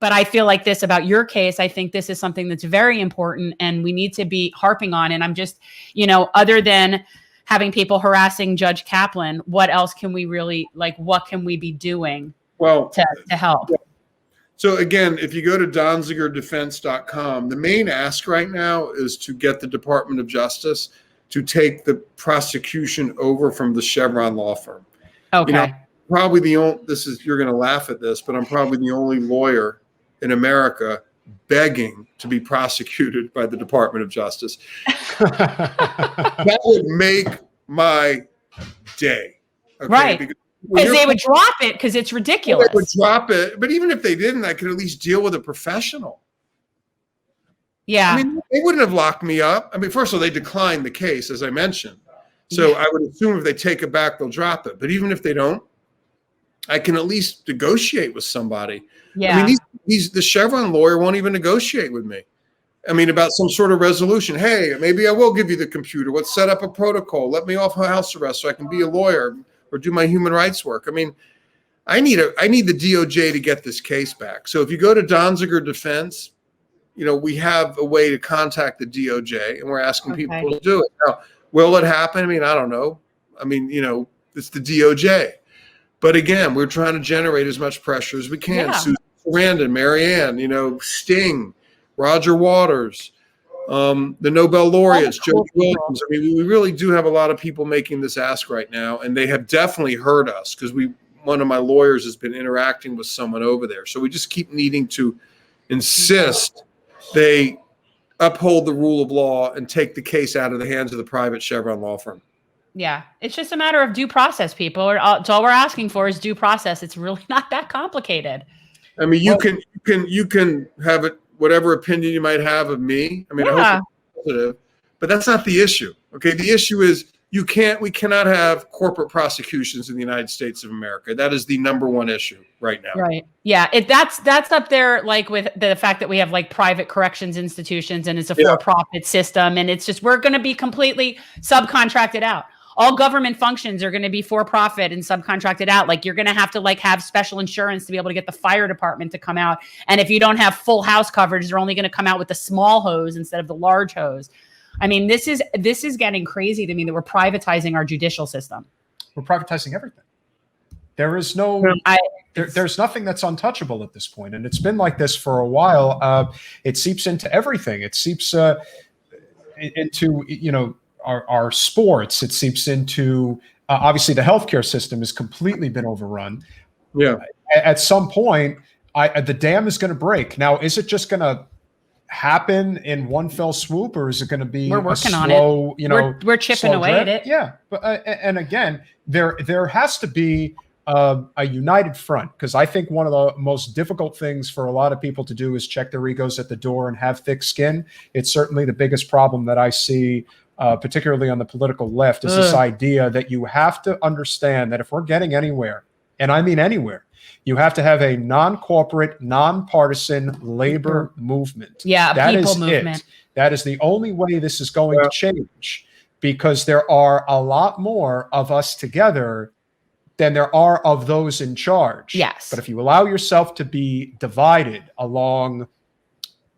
But I feel like this about your case. I think this is something that's very important and we need to be harping on. And I'm just, other than having people harassing Judge Kaplan, what else can we really, what can we be doing to help? So again, if you go to donzigerdefense.com, the main ask right now is to get the Department of Justice to take the prosecution over from the Chevron law firm. Okay. Probably you're going to laugh at this, but I'm probably the only lawyer in America begging to be prosecuted by the Department of Justice. That would make my day. Okay? Right. Because they would drop it because it's ridiculous. They would drop it. But even if they didn't, I could at least deal with a professional. Yeah. I mean, they wouldn't have locked me up. I mean, first of all, they declined the case, as I mentioned. So I would assume if they take it back, they'll drop it. But even if they don't, I can at least negotiate with somebody. Yeah. I mean, the Chevron lawyer won't even negotiate with me. I mean, about some sort of resolution. Hey, maybe I will give you the computer. Let's set up a protocol. Let me off house arrest so I can be a lawyer or do my human rights work. I mean, I need the DOJ to get this case back. So if you go to Donziger Defense, we have a way to contact the DOJ, and we're asking people to do it. Now, will it happen? I mean, I don't know. I mean, it's the DOJ. But again, we're trying to generate as much pressure as we can. Yeah. Susan Sarandon, Marianne, Sting, Roger Waters, the Nobel laureates, Judge Williams. I mean, we really do have a lot of people making this ask right now, and they have definitely heard us because one of my lawyers has been interacting with someone over there. So we just keep needing to insist they uphold the rule of law and take the case out of the hands of the private Chevron law firm. Yeah, it's just a matter of due process, people. It's all we're asking for is due process. It's really not that complicated. I mean, you can have it, whatever opinion you might have of me. I mean, I hope it's positive, but that's not the issue. Okay, the issue is we cannot have corporate prosecutions in the United States of America. That is the number one issue right now. Right. Yeah. That's up there, with the fact that we have private corrections institutions and it's a for-profit system. And it's just, we're going to be completely subcontracted out. All government functions are going to be for-profit and subcontracted out. You're going to have to have special insurance to be able to get the fire department to come out. And if you don't have full house coverage, they're only going to come out with the small hose instead of the large hose. I mean, this is getting crazy to me that we're privatizing our judicial system. We're privatizing everything. There is there's nothing that's untouchable at this point. And it's been like this for a while. It seeps into everything. It seeps into, our sports. It seeps into, obviously the healthcare system has completely been overrun. Yeah. At some point, the dam is going to break. Now, is it just going to happen in one fell swoop, or is it going to be we're working slow, on it? We're chipping away at it. Yeah. But, and again, there has to be a united front, because I think one of the most difficult things for a lot of people to do is check their egos at the door and have thick skin. It's certainly the biggest problem that I see, particularly on the political left, is this idea that you have to understand that if we're getting anywhere, and I mean anywhere, you have to have a non-corporate, non-partisan labor movement. Yeah, that people is movement. it. That is the only way this is going to change, because there are a lot more of us together than there are of those in charge. Yes. But if you allow yourself to be divided along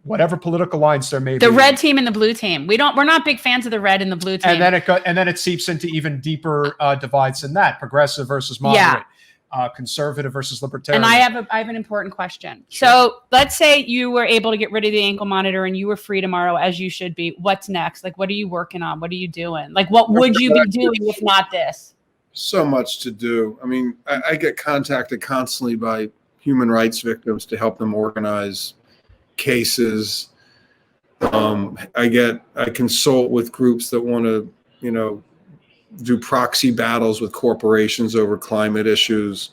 whatever political lines there may be, the red team and the blue team, we're not big fans of the red and the blue team. And then it seeps into even deeper divides than that: progressive versus moderate, conservative versus libertarian. And I have an important question. Sure. So let's say you were able to get rid of the ankle monitor and you were free tomorrow, as you should be. What's next? What are you working on? What are you doing? What would you be doing if not this? So much to do. I mean, I get contacted constantly by human rights victims to help them organize cases. I consult with groups that want to, do proxy battles with corporations over climate issues.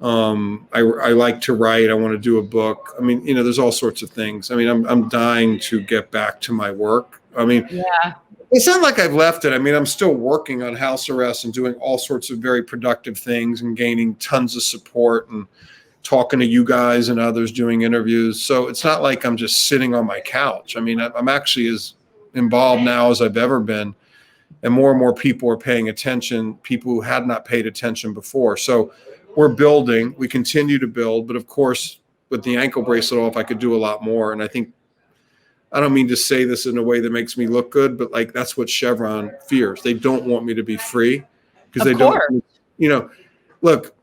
I like to write. I want to do a book. I mean, there's all sorts of things. I mean, I'm dying to get back to my work. I mean, it's not like I've left it. I mean, I'm still working on house arrest and doing all sorts of very productive things and gaining tons of support and talking to you guys and others, doing interviews. So it's not like I'm just sitting on my couch. I mean, I'm actually as involved now as I've ever been. And more people are paying attention, people who had not paid attention before. So we're building, we continue to build, but of course, with the ankle bracelet off, I could do a lot more. And I think, I don't mean to say this in a way that makes me look good, but like that's what Chevron fears. They don't want me to be free because they don't, you know, look,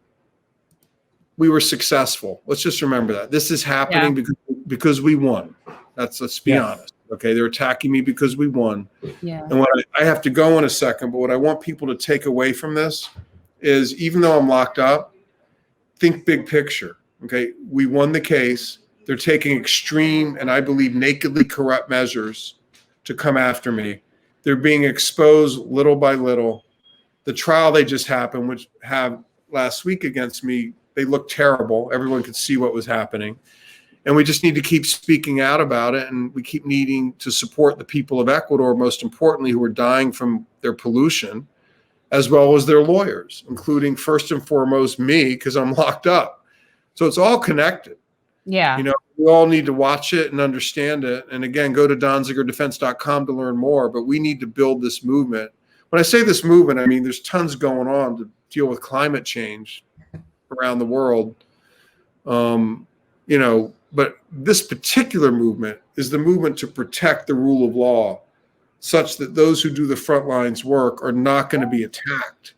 we were successful. Let's just remember that. This is happening because we won. Let's be honest. Okay, they're attacking me because we won. Yeah. And what I have to go in a second, but what I want people to take away from this is, even though I'm locked up, think big picture. Okay, we won the case. They're taking extreme and I believe nakedly corrupt measures to come after me. They're being exposed little by little. The trial they just happened, which have last week against me, they looked terrible. Everyone could see what was happening. And we just need to keep speaking out about it. And we keep needing to support the people of Ecuador, most importantly, who are dying from their pollution, as well as their lawyers, including first and foremost me, because I'm locked up. So it's all connected. Yeah. You know, we all need to watch it and understand it. And again, go to donzigerdefense.com to learn more. But we need to build this movement. When I say this movement, I mean there's tons going on to deal with climate change around the world. You know, but this particular movement is the movement to protect the rule of law, such that those who do the front lines work are not going to be attacked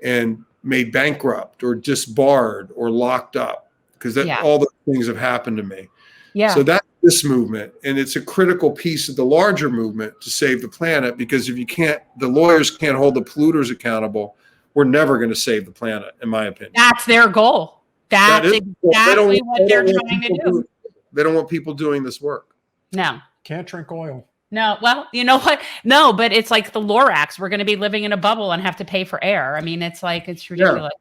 and made bankrupt or disbarred or locked up, because all those things have happened to me. Yeah. So that's this movement, and it's a critical piece of the larger movement to save the planet, because if you can't, the lawyers can't hold the polluters accountable, we're never going to save the planet, in my opinion. That's their goal. That's exactly what they're trying to do. They don't want people doing this work. No. Can't drink oil. No. Well, you know what? No, but it's like the Lorax. We're going to be living in a bubble and have to pay for air. I mean, it's like, it's ridiculous.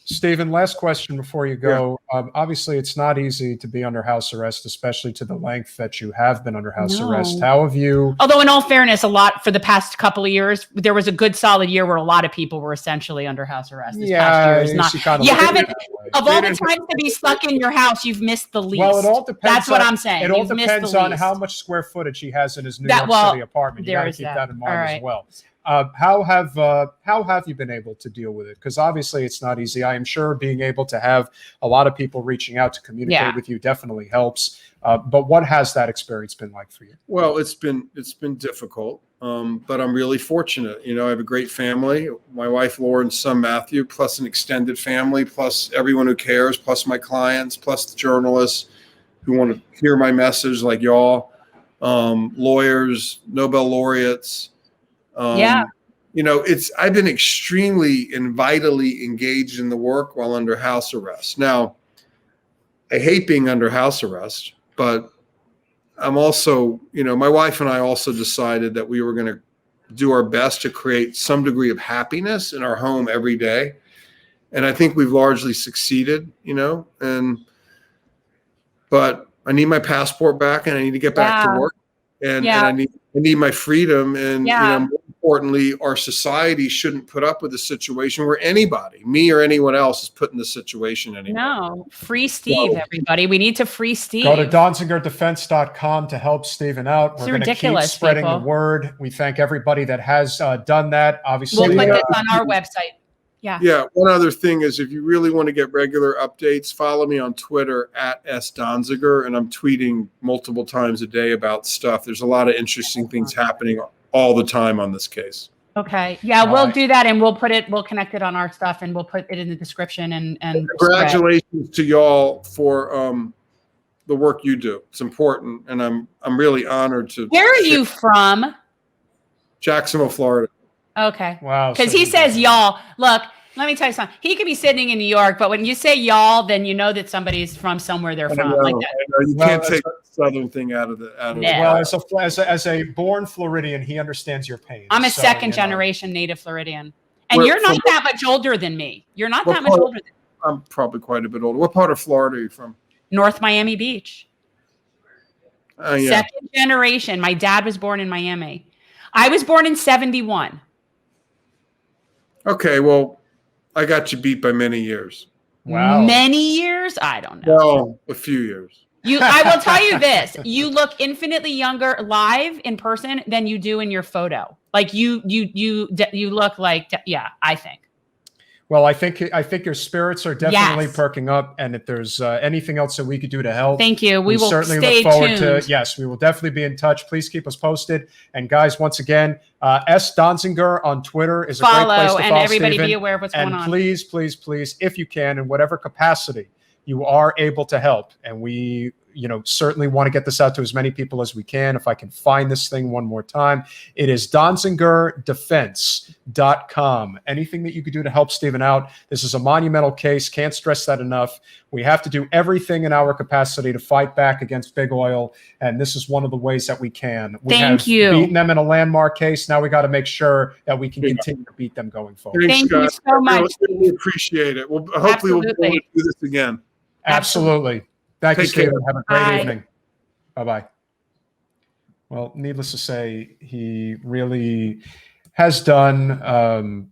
Stephen, last question before you go. Obviously, it's not easy to be under house arrest, especially to the length that you have been under house arrest. How have you? Although, in all fairness, for the past couple of years, there was a good solid year where a lot of people were essentially under house arrest. This past year is not. You haven't, of all the times to be stuck in your house, you've missed the least. Well, it all depends. That's what I'm saying. It all depends on how much square footage he has in his New York City apartment. You got to keep that in mind as well. How have you been able to deal with it? Because obviously it's not easy. I am sure being able to have a lot of people reaching out to communicate with you definitely helps. But what has that experience been like for you? Well, it's been difficult, but I'm really fortunate. You know, I have a great family. My wife Lauren, son Matthew, plus an extended family, plus everyone who cares, plus my clients, plus the journalists who want to hear my message, like y'all, lawyers, Nobel laureates. You know, I've been extremely and vitally engaged in the work while under house arrest. Now, I hate being under house arrest, but I'm also, you know, my wife and I also decided that we were going to do our best to create some degree of happiness in our home every day. And I think we've largely succeeded, you know, but I need my passport back and I need to get back to work. And I need my freedom. And you know, more importantly, our society shouldn't put up with a situation where anybody, me or anyone else, is put in this situation anymore. No, free Steve, everybody. We need to free Steve. Go to donzigerdefense.com to help Stephen out. We're going to keep spreading the word. We thank everybody that has done that. Obviously, we'll put this on our website. Yeah. One other thing is, if you really want to get regular updates, follow me on Twitter at @Donziger, and I'm tweeting multiple times a day about stuff. There's a lot of interesting things happening all the time on this case. Okay. Yeah, we'll do that, and we'll connect it on our stuff, and we'll put it in the description. And congratulations to y'all for the work you do. It's important, and I'm really honored to. Where are you from? Jacksonville, Florida. Okay. Wow. Because he says y'all. Look, let me tell you something. He could be sitting in New York, but when you say y'all, then you know that somebody's from somewhere they're from. Like that. You can't take the southern thing out of the. Well, as a born Floridian, he understands your pain. I'm a second generation native Floridian, and you're not that much older than me. You're not that much older than me. I'm probably quite a bit older. What part of Florida are you from? North Miami Beach. Second generation. My dad was born in Miami. I was born in 1971. Okay, well, I got you beat by many years. Wow. Many years? I don't know. Well, a few years. I will tell you this. You look infinitely younger live in person than you do in your photo. Like you look like, I think. Well, I think your spirits are definitely Yes. perking up, and if there's anything else that we could do to help, Thank you. We will certainly stay look forward tuned. to. Yes, we will definitely be in touch. Please keep us posted. And guys, once again, S. Donziger on Twitter is a great place Follow to and follow everybody Stephen. be aware of what's going And on. please, please, please, if you can, in whatever capacity you are able to help, and we, certainly want to get this out to as many people as we can. If I can find this thing one more time, it is DonzigerDefense.com. Anything that you could do to help Stephen out. This is a monumental case. Can't stress that enough. We have to do everything in our capacity to fight back against big oil, and this is one of the ways that we can. We Thank have you. beaten them in a landmark case. Now we got to make sure that we can continue to beat them going forward. Thanks, Thank you guys. so much. We appreciate it. Well, hopefully we'll be able to do this again. Absolutely. Thank you, Take care. Stephen. Have a great Bye. evening. Bye-bye. Well, needless to say, he really has done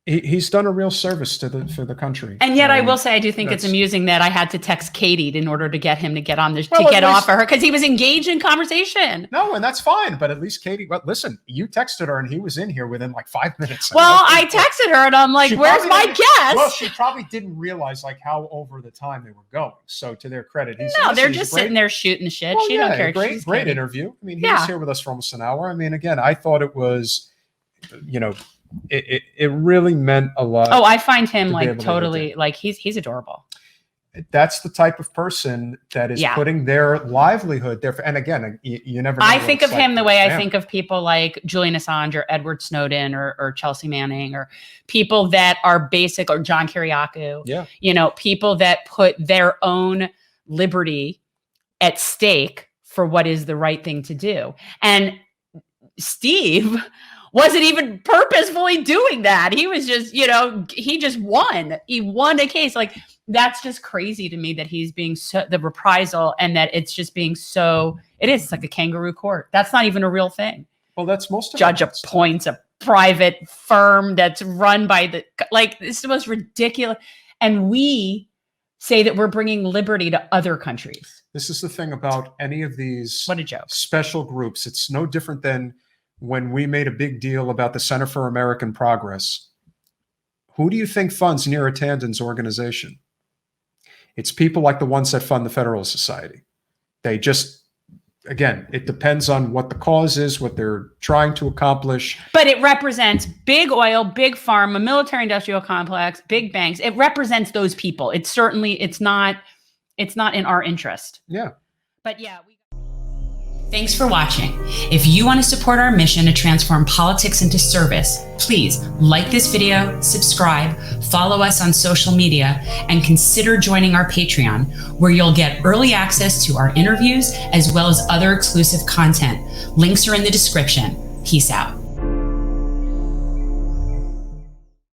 he's done a real service for the country. And yet I will say, I do think it's that's- amusing that I had to text Katie in order to get him to get on this, Well, to at get least- off of her, because he was engaged in conversation. No, and that's fine. But at least Katie, well, listen, you texted her and he was in here within like 5 minutes. Well, I texted her and I'm like, She where's probably my didn't- guest? Well, she probably didn't realize like how over the time they were going. So to their credit, he's No, listen, they're he's just great- sitting there shooting the shit. Well, She don't care. Great, She's great kidding. interview. I mean, he Yeah. was here with us for almost an hour. I mean, again, I thought it was, it really meant a lot. Oh, I find him to be like able to totally, like he's adorable. That's the type of person that is Yeah. putting their livelihood there. And again, you never know I what think it's of like him the for way I them. think of people like Julian Assange or Edward Snowden or Chelsea Manning or people that are basic, or John Kiriakou. Yeah. People that put their own liberty at stake for what is the right thing to do. And Steve wasn't even purposefully doing that. He was just, he just won. He won a case. Like, that's just crazy to me that he's being so, the reprisal, and that it's just being so, it's like a kangaroo court. That's not even a real thing. Well, that's most of Judge it. appoints a private firm that's run by it's the most ridiculous. And we say that we're bringing liberty to other countries. This is the thing about any of these What a joke. special groups. It's no different than when we made a big deal about the Center for American Progress. Who do you think funds Neera Tanden's organization? It's people like the ones that fund the Federalist Society. They just, again, it depends on what the cause is, what they're trying to accomplish. But it represents big oil, big pharma, military industrial complex, big banks. It represents those people. It's not in our interest. Yeah. But yeah. Thanks for watching. If you want to support our mission to transform politics into service, please like this video, subscribe, follow us on social media, and consider joining our Patreon, where you'll get early access to our interviews as well as other exclusive content. Links are in the description. Peace out.